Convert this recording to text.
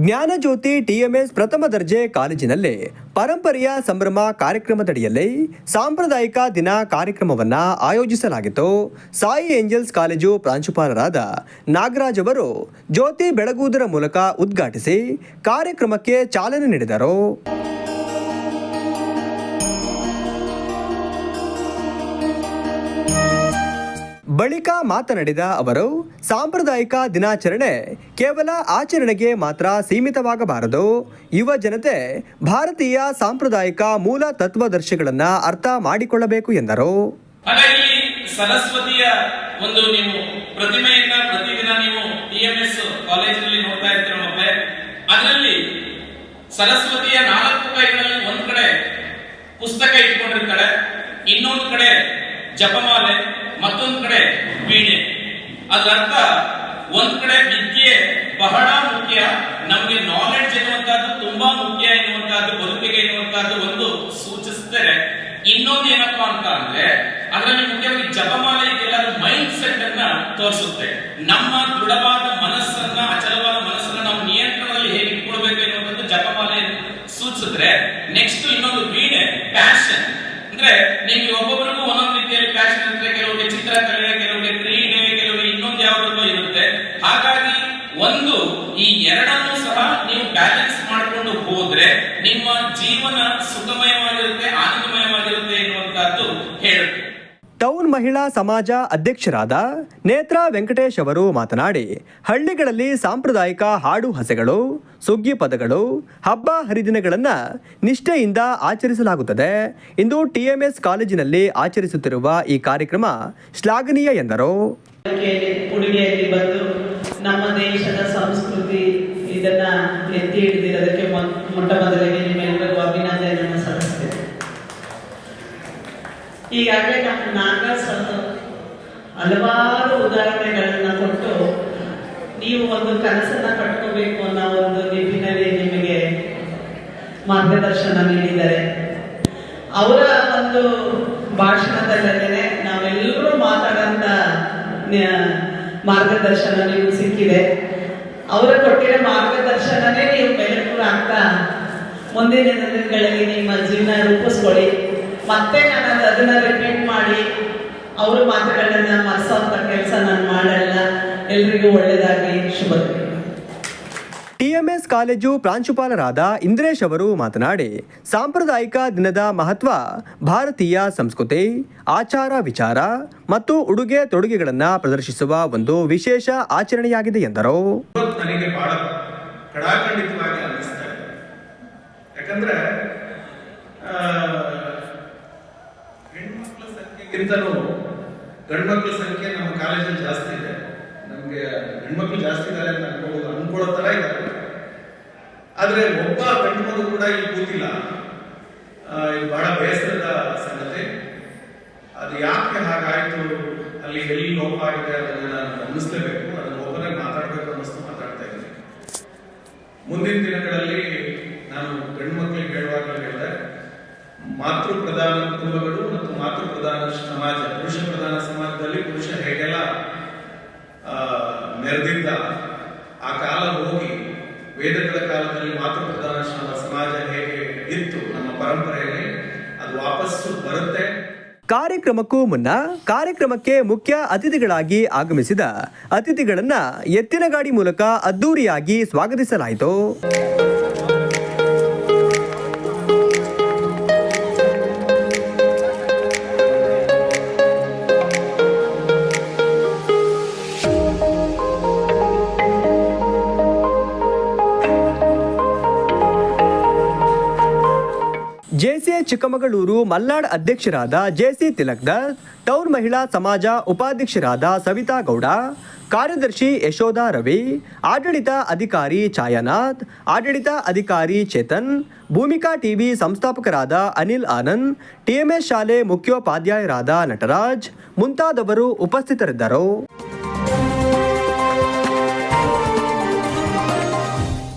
Jnanajyoti TMS ಪ್ರಥಮ ದರ್ಜೆ ಕಾಲೇಜಿನಲ್ಲಿ ಪರಂಪರೆಯ ಸಂಭ್ರಮ ಕಾರ್ಯಕ್ರಮದಡಿಯಲ್ಲಿ ಸಾಂಪ್ರದಾಯಿಕ ದಿನ ಕಾರ್ಯಕ್ರಮವನ್ನು ಆಯೋಜಿಸಲಾಗಿತ್ತು. ಸಾಯಿ ಏಂಜಲ್ಸ್ ಕಾಲೇಜು ಪ್ರಾಂಶುಪಾಲರಾದ ನಾಗರಾಜ್ ಅವರು ಜ್ಯೋತಿ ಬೆಳಗುವುದರ ಮೂಲಕ ಉದ್ಘಾಟಿಸಿ ಕಾರ್ಯಕ್ರಮಕ್ಕೆ ಚಾಲನೆ ನೀಡಿದರು. ಬಳಿಕ ಮಾತನಾಡಿದ ಅವರು, ಸಾಂಪ್ರದಾಯಿಕ ದಿನಾಚರಣೆ ಕೇವಲ ಆಚರಣೆಗೆ ಮಾತ್ರ ಸೀಮಿತವಾಗಬಾರದು. ಯುವ ಜನತೆ ಭಾರತೀಯ ಸಾಂಪ್ರದಾಯಿಕ ಮೂಲ ತತ್ವದರ್ಶಿಗಳನ್ನು ಅರ್ಥ ಮಾಡಿಕೊಳ್ಳಬೇಕು ಎಂದರು. ಸರಸ್ವತಿಯ ಒಂದು ನೀವು ಪ್ರತಿಮೆಯನ್ನ ಪ್ರತಿದಿನ ನೀವು ಟಿಎಂಎಸ್ ಕಾಲೇಜಿನಲ್ಲಿ ನೋಡ್ತಾ ಇರ್ತೀರ ಮಕ್ಕಳೇ. ಅದರಲ್ಲಿ ಸರಸ್ವತಿಯ 4 ಕೈಗಳಲ್ಲಿ ಒಂದ್ ಕಡೆ ಪುಸ್ತಕ ಇಟ್ಕೊಂಡಿರ್ತಾಳೆ, ಇನ್ನೊಂದು ಕಡೆ ಜಪಮಾಲೆ, ಮತ್ತೊಂದು ಕಡೆ ವೀಣೆ. ಅದರರ್ಥ ಒಂದ್ ಕಡೆ ವಿದ್ಯೆ ಬಹಳ ಮುಖ್ಯ, ನಮಗೆ ನಾಲೆಡ್ಜ್ ಎನ್ನುವಂತಹದ್ದು ತುಂಬಾ ಮುಖ್ಯ ಎನ್ನುವಂತಹದ್ದು, ಬದುಕಿಗೆ ಎನ್ನುವಂತಹದ್ದು ಒಂದು ಸೂಚಿಸುತ್ತದೆ. ಇನ್ನೊಂದು ಏನಪ್ಪಾ ಅಂತ ಅಂದ್ರೆ ಅದರಲ್ಲಿ ಮುಖ್ಯವಾಗಿ ಜಪಮಾಲೆ ಇದೆಲ್ಲ ಮೈಂಡ್ ಸೆಟ್ ಅನ್ನ ತೋರಿಸುತ್ತೆ. ನಮ್ಮ ದೃಢವಾದ ಮನಸ್ಸನ್ನ, ಅಚಲವಾದ ಮನಸ್ಸನ್ನ ನಾವು ನಿಯಂತ್ರಣದಲ್ಲಿ ಹೇಗೆ ಇಟ್ಕೊಳ್ಬೇಕು ಎನ್ನುವಂಥದ್ದು ಜಪಮಾಲೆ ಸೂಚಿಸಿದ್ರೆ, ನೆಕ್ಸ್ಟ್ ಇನ್ನೊಂದು ವೀಣೆ ಪ್ಯಾಷನ್. ಅಂದ್ರೆ ನಿಮ್ಗೆ ಒಬ್ಬೊಬ್ಬರಿಗೂ ಒಂದೊಂದು ರೀತಿಯಲ್ಲಿ ಪ್ಯಾಷನ್ ಇರುತ್ತೆ. ಕೆಲವರಿಗೆ ಚಿತ್ರಕಲೆ, ಕೆಲವರಿಗೆ ಕ್ರೀಡೆ, ಕೆಲವರಿಗೆ ಇನ್ನೊಂದು ಯಾವುದೋ ಇರುತ್ತೆ. ಹಾಗಾಗಿ ಒಂದು ಈ ಎರಡನ್ನೂ ಸಹ ನೀವು ಬ್ಯಾಲೆನ್ಸ್ ಮಾಡಿಕೊಂಡು ಹೋದ್ರೆ ನಿಮ್ಮ ಜೀವನ ಸುಖಮಯವಾಗಿರುತ್ತೆ, ಆನಂದಮಯವಾಗಿರುತ್ತೆ ಎನ್ನುವಂತಹದ್ದು ಹೇಳುತ್ತೆ. ಟೌನ್ ಮಹಿಳಾ ಸಮಾಜ ಅಧ್ಯಕ್ಷರಾದ ನೇತ್ರಾ ವೆಂಕಟೇಶ್ ಅವರು ಮಾತನಾಡಿ, ಹಳ್ಳಿಗಳಲ್ಲಿ ಸಾಂಪ್ರದಾಯಿಕ ಹಾಡು ಹಸೆಗಳು, ಸುಗ್ಗಿ ಪದಗಳು, ಹಬ್ಬ ಹರಿದಿನಗಳನ್ನು ನಿಷ್ಠೆಯಿಂದ ಆಚರಿಸಲಾಗುತ್ತದೆ. ಇಂದು ಟಿಎಂಎಸ್ ಕಾಲೇಜಿನಲ್ಲಿ ಆಚರಿಸುತ್ತಿರುವ ಈ ಕಾರ್ಯಕ್ರಮ ಶ್ಲಾಘನೀಯ ಎಂದರು. ಉಡುಗೆಯಲ್ಲಿ ಬಂದು ನಮ್ಮ ದೇಶದ ಸಂಸ್ಕೃತಿ ಇದನ್ನ ಎತ್ತಿ ಹಿಡಿದಿರೋದಕ್ಕೆ ಮೊಟ್ಟ ಮೊದಲಿಗೆ ನಿಮ್ಮೆಲ್ಲರಿಗೂ ಅಭಿನಂದನೆಯನ್ನು ಸಲ್ಲಿಸ್ತೇನೆ. ಈಗಾಗಲೇ ನಮ್ಮ ನಾಗರಾಜ್ ಹಲವಾರು ಉದಾಹರಣೆಗಳನ್ನ ಕೊಟ್ಟು ನೀವು ಒಂದು ಕನಸನ್ನ ಕಟ್ಕೋಬೇಕು ಅನ್ನೋ ಒಂದು ನಿಟ್ಟಿನಲ್ಲಿ ನಿಮಗೆ ಮಾರ್ಗದರ್ಶನ ನೀಡಿದ್ದಾರೆ. ಅವರ ಒಂದು ಭಾಷಣದಲ್ಲೇ ನಾವೆಲ್ಲರೂ ಮಾತಾಡಂತ ಮಾರ್ಗದರ್ಶನ ನೀವು ಸಿಕ್ಕಿದೆ. ಅವರ ಕೊಟ್ಟಿರೋ ಮಾರ್ಗದರ್ಶನನೇ ನೀವು ಬೆಳಕು ಆಗ್ತಾ ಮುಂದಿನ ದಿನಗಳಲ್ಲಿ ನಿಮ್ಮ ಜೀವನ ರೂಪಿಸ್ಕೊಳ್ಳಿ. ಮತ್ತೆ ನಾನು ಅದನ್ನ ರಿಪೀಟ್ ಮಾಡಿ ಅವ್ರ ಮಾತುಗಳನ್ನ ಮರೆಸೋಂಥ ಕೆಲಸ ನಾನು ಮಾಡಲ್ಲ. ಎಲ್ರಿಗೂ ಒಳ್ಳೆಯದಾಗಿ, ಶುಭದಿನ. ಟಿಎಂಎಸ್ ಕಾಲೇಜು ಪ್ರಾಂಶುಪಾಲರಾದ ಇಂದ್ರೇಶ್ ಅವರು ಮಾತನಾಡಿ, ಸಾಂಪ್ರದಾಯಿಕ ದಿನದ ಮಹತ್ವ ಭಾರತೀಯ ಸಂಸ್ಕೃತಿ, ಆಚಾರ ವಿಚಾರ ಮತ್ತು ಉಡುಗೆ ತೊಡುಗೆಗಳನ್ನು ಪ್ರದರ್ಶಿಸುವ ಒಂದು ವಿಶೇಷ ಆಚರಣೆಯಾಗಿದೆ ಎಂದರು. ನನಗೆ ಬಹಳ ಕಡಾಖಂಡಿತವಾಗಿ ಅನ್ನಿಸ್ತಾ ಇದೆ. ಯಾಕಂದ್ರೆ ಹೆಣ್ಮಕ್ಳ ಸಂಖ್ಯೆಗಿಂತಲೂ ಗಂಡ್ಮಕ್ಳ ಸಂಖ್ಯೆ ನಮ್ಮ ಕಾಲೇಜಲ್ಲಿ ಜಾಸ್ತಿ ಇದೆ. ನಮಗೆ ಹೆಣ್ಮಕ್ಳು ಜಾಸ್ತಿ ಇದ್ದಾರೆ ಅಂತ ಅನ್ಕೊಳ್ಳೋ ತರ ಇದ್ದಾರೆ. ಆದ್ರೆ ಒಬ್ಬ ಗಂಡು ಮಗು ಕೂಡ ಇಲ್ಲಿ ಕೂತಿಲ್ಲ. ಇದು ಬಹಳ ಬೇಸರದ ಸಂಗತಿ. ಅದು ಯಾಕೆ ಹಾಗಾಯ್ತು, ಅಲ್ಲಿ ಎಲ್ಲಿ ಲೋಪ ಆಗಿದೆ ಅದನ್ನ ನಾನು ಗಮನಿಸಲೇಬೇಕು. ಅದನ್ನ ಒಬ್ಬನೇ ಮಾತಾಡ್ಬೇಕು ಅನ್ನಿಸ್ತು ಮಾತಾಡ್ತಾ ಇದ್ದೀನಿ. ಮುಂದಿನ ದಿನಗಳಲ್ಲಿ ನಾನು ಗಂಡು ಮಕ್ಕಳಿಗೆ ಹೇಳುವಾಗಲೂ ಹೇಳಿದೆ, ಮಾತೃ ಪ್ರಧಾನ ಕುಟುಂಬಗಳು ಮತ್ತು ಮಾತೃ ಪ್ರಧಾನ ಸಮಾಜ, ಪುರುಷ ಪ್ರಧಾನ ಸಮಾಜದಲ್ಲಿ ಪುರುಷ ಹೇಗೆಲ್ಲ ಮೆರೆದಿದ್ದ ಆ ಕಾಲ ಹೋಗಿ ವೇದಗಳ ಕಾಲದಲ್ಲಿ ಮಾತೃ ಪ್ರಧಾನ ಸಮಾಜ ಹೇಗೆ ಇತ್ತು ನಮ್ಮ ಪರಂಪರೆಯಲ್ಲಿ, ಅದು ವಾಪಸ್ಸು ಬರುತ್ತೆ. ಕಾರ್ಯಕ್ರಮಕ್ಕೂ ಮುನ್ನ ಕಾರ್ಯಕ್ರಮಕ್ಕೆ ಮುಖ್ಯ ಅತಿಥಿಗಳಾಗಿ ಆಗಮಿಸಿದ ಅತಿಥಿಗಳನ್ನ ಎತ್ತಿನ ಗಾಡಿ ಮೂಲಕ ಅದ್ದೂರಿಯಾಗಿ ಸ್ವಾಗತಿಸಲಾಯಿತು. ಜೆಸಿಎ ಚಿಕ್ಕಮಗಳೂರು ಮಲ್ನಾಡ್ ಅಧ್ಯಕ್ಷರಾದ ಜೆಸಿ ತಿಲಕ್ದರ್, ಟೌನ್ ಮಹಿಳಾ ಸಮಾಜ ಉಪಾಧ್ಯಕ್ಷರಾದ ಸವಿತಾ ಗೌಡ, ಕಾರ್ಯದರ್ಶಿ ಯಶೋಧ ರವಿ, ಆಡಳಿತ ಅಧಿಕಾರಿ ಛಾಯಾನಾಥ್, ಆಡಳಿತ ಅಧಿಕಾರಿ ಚೇತನ್, ಭೂಮಿಕಾ ಟಿವಿ ಸಂಸ್ಥಾಪಕರಾದ ಅನಿಲ್ ಆನಂದ್, ಟಿಎಂಎಸ್ ಶಾಲೆ ಮುಖ್ಯೋಪಾಧ್ಯಾಯರಾದ ನಟರಾಜ್ ಮುಂತಾದವರು ಉಪಸ್ಥಿತರಿದ್ದರು.